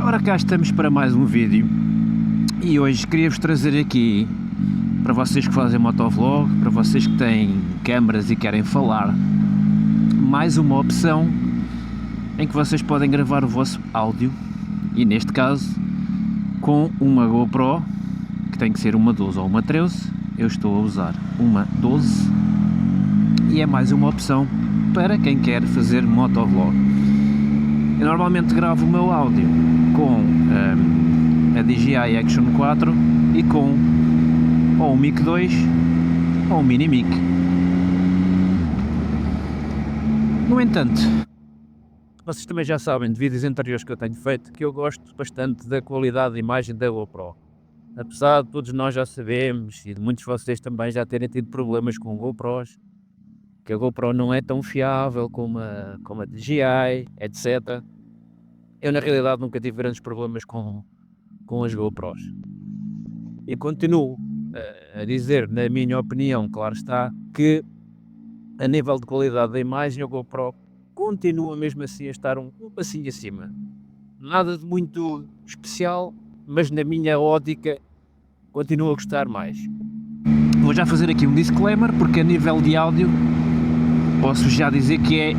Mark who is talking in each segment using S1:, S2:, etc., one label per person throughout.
S1: Ora, cá estamos para mais um vídeo e hoje queria-vos trazer aqui, para vocês que fazem motovlog, para vocês que têm câmaras e querem falar, mais uma opção em que vocês podem gravar o vosso áudio, e neste caso com uma GoPro, que tem que ser uma 12 ou uma 13, eu estou a usar uma 12 e é mais uma opção para quem quer fazer motovlog. Eu normalmente gravo o meu áudio com a DJI Action 4 e com ou um Mic 2 ou um Mini Mic. No entanto, vocês também já sabem de vídeos anteriores que eu tenho feito que eu gosto bastante da qualidade de imagem da GoPro. Apesar de todos nós já sabemos e de muitos de vocês também já terem tido problemas com GoPros, que a GoPro não é tão fiável como a DJI, etc. Eu na realidade nunca tive grandes problemas com as GoPros. E continuo a dizer, na minha opinião, claro está, que a nível de qualidade da imagem a GoPro continua mesmo assim a estar um passinho acima. Nada de muito especial, mas na minha ótica continuo a gostar mais. Vou já fazer aqui um disclaimer, porque a nível de áudio posso já dizer que é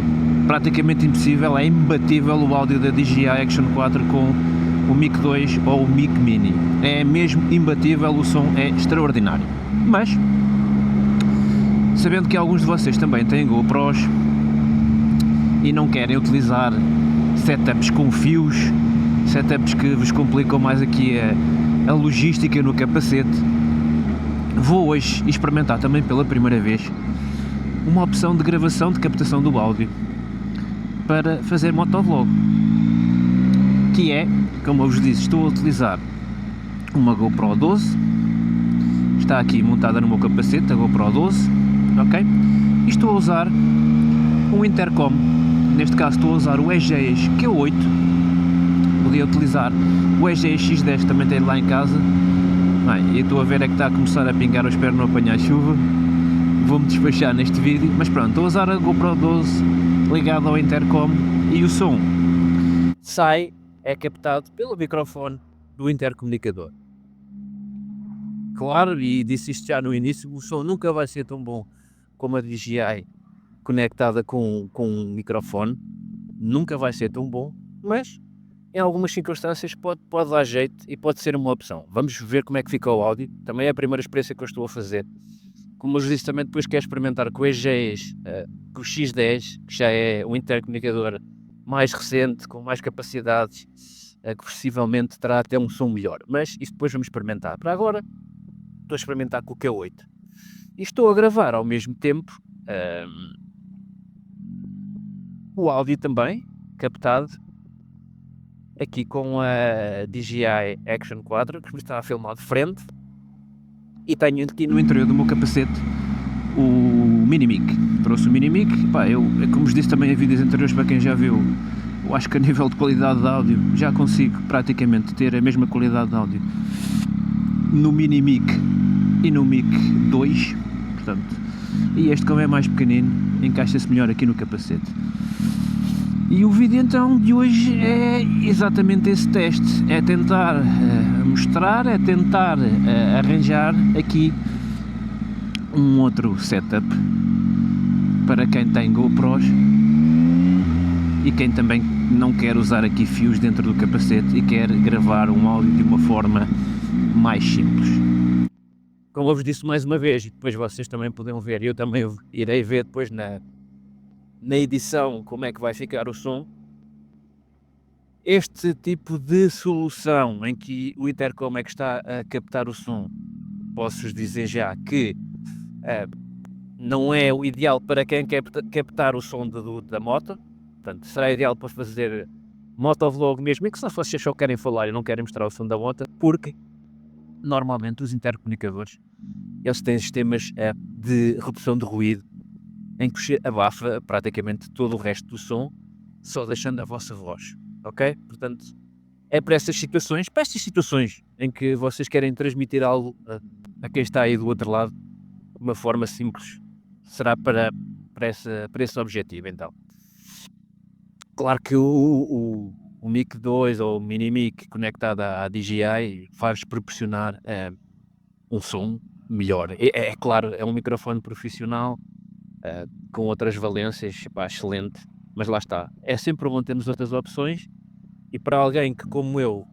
S1: praticamente impossível, é imbatível o áudio da DJI Action 4 com o Mic 2 ou o Mic Mini. É mesmo imbatível, o som é extraordinário. Mas, sabendo que alguns de vocês também têm GoPros e não querem utilizar setups com fios, setups que vos complicam mais aqui a logística no capacete, vou hoje experimentar também pela primeira vez uma opção de gravação de captação do áudio para fazer motovlog, que é, como eu vos disse, estou a utilizar uma GoPro 12, está aqui montada no meu capacete, a GoPro 12, ok? E estou a usar um intercom, neste caso estou a usar o EGES Q8, podia utilizar o EGES X10, também tenho lá em casa. Bem, e estou a ver é que está a começar a pingar, eu espero não apanhar chuva, vou-me despachar neste vídeo, mas pronto, estou a usar a GoPro 12 ligado ao intercom e o som é captado pelo microfone do intercomunicador. Claro, e disse isto já no início, o som nunca vai ser tão bom como a DJI conectada com um microfone, nunca vai ser tão bom, mas em algumas circunstâncias pode dar jeito e pode ser uma opção. Vamos ver como é que fica o áudio, também é a primeira experiência que eu estou a fazer. Como eu disse, também depois quero experimentar com o EGES, com o X10, que já é um intercomunicador mais recente, com mais capacidades, que possivelmente terá até um som melhor. Mas isso depois vamos experimentar. Para agora, estou a experimentar com o Q8. E estou a gravar ao mesmo tempo o áudio também, captado, aqui com a DJI Action 4, que me está a filmar de frente. E tenho aqui no interior do meu capacete o Mini Mic. Trouxe o Mini Mic, pá, como vos disse também em vídeos anteriores, para quem já viu, eu acho que a nível de qualidade de áudio já consigo praticamente ter a mesma qualidade de áudio no Mini Mic e no Mic 2, portanto, e este, como é mais pequenino, encaixa-se melhor aqui no capacete. E o vídeo então de hoje é exatamente esse teste, é tentar mostrar, é tentar arranjar aqui um outro setup para quem tem GoPros e quem também não quer usar aqui fios dentro do capacete e quer gravar um áudio de uma forma mais simples. Como eu vos disse mais uma vez, e depois vocês também poderão ver, eu também irei ver depois na edição como é que vai ficar o som. Este tipo de solução em que o intercom é que está a captar o som, posso-vos dizer já que não é o ideal para quem quer captar o som da moto. Portanto, será ideal para fazer motovlog mesmo, e que se vocês só querem falar e não querem mostrar o som da moto, porque normalmente os intercomunicadores, eles têm sistemas de redução de ruído, em que abafa praticamente todo o resto do som, só deixando a vossa voz, ok? Portanto, é para estas situações em que vocês querem transmitir algo a quem está aí do outro lado, de uma forma simples, será para esse objetivo, então. Claro que o Mic 2 ou o Mini Mic conectado à DJI faz proporcionar um som melhor. É claro, é um microfone profissional com outras valências, pá, excelente, mas lá está. É sempre bom termos outras opções e para alguém que, como eu,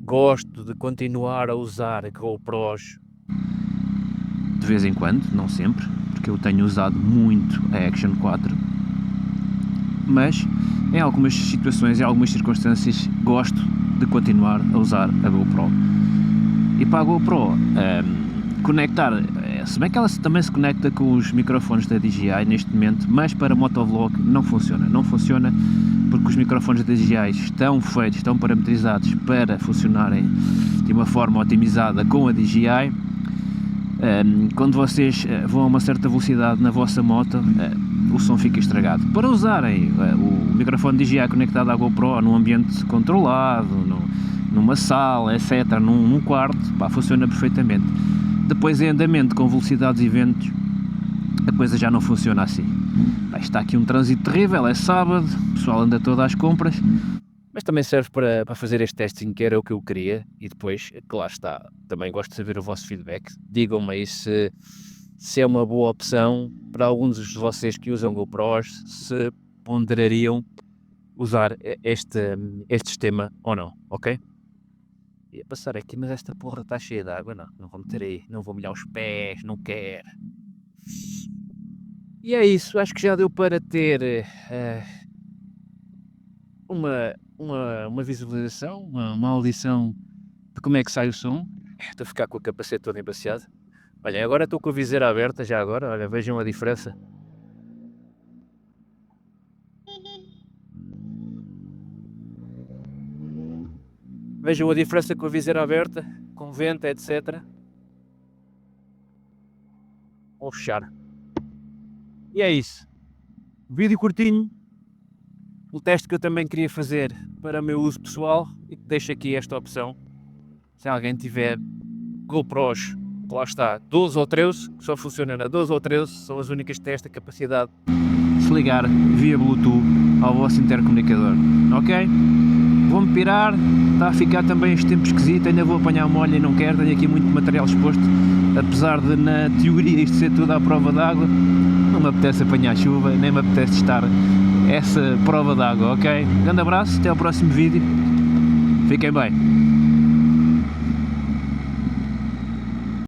S1: gosto de continuar a usar GoPros de vez em quando, não sempre, porque eu tenho usado muito a Action 4, mas em algumas situações, em algumas circunstâncias, gosto de continuar a usar a GoPro. E para a GoPro conectar, se bem que ela também se conecta com os microfones da DJI neste momento, mas para motovlog não funciona. Não funciona porque os microfones da DJI estão feitos, estão parametrizados para funcionarem de uma forma otimizada com a DJI. Quando vocês vão a uma certa velocidade na vossa moto, o som fica estragado. Para usarem o microfone DJI conectado à GoPro num ambiente controlado, numa sala, etc., num quarto, pá, funciona perfeitamente. Depois em andamento com velocidades e ventos, a coisa já não funciona assim. Pá, está aqui um trânsito terrível, é sábado, o pessoal anda todo às compras, mas também serve para fazer este testing, que era o que eu queria, e depois, que lá está, também gosto de saber o vosso feedback. Digam-me aí se é uma boa opção para alguns de vocês que usam GoPros, se ponderariam usar este sistema ou não, ok? Ia passar aqui, mas esta porra está cheia de água, não vou meter aí, não vou molhar os pés, não quero. E é isso, acho que já deu para ter uma visualização, uma audição de como é que sai o som. Estou a ficar com o capacete todo embaciado. Olha, agora estou com a viseira aberta, já agora, olha, vejam a diferença. Vejam a diferença com a viseira aberta, com vento, etc. Vou fechar. E é isso. Vídeo curtinho. O teste que eu também queria fazer para o meu uso pessoal e que deixo aqui esta opção. Se alguém tiver GoPros, lá está, 12 ou 13, que só funciona na 12 ou 13, são as únicas que têm esta capacidade. Se ligar via Bluetooth ao vosso intercomunicador, ok? Vou-me pirar, está a ficar também este tempo esquisito, ainda vou apanhar molho e não quero, tenho aqui muito material exposto, apesar de na teoria isto ser tudo à prova d'água, não me apetece apanhar chuva, nem me apetece estar essa prova d'água, ok? Grande abraço, até ao próximo vídeo, fiquem bem.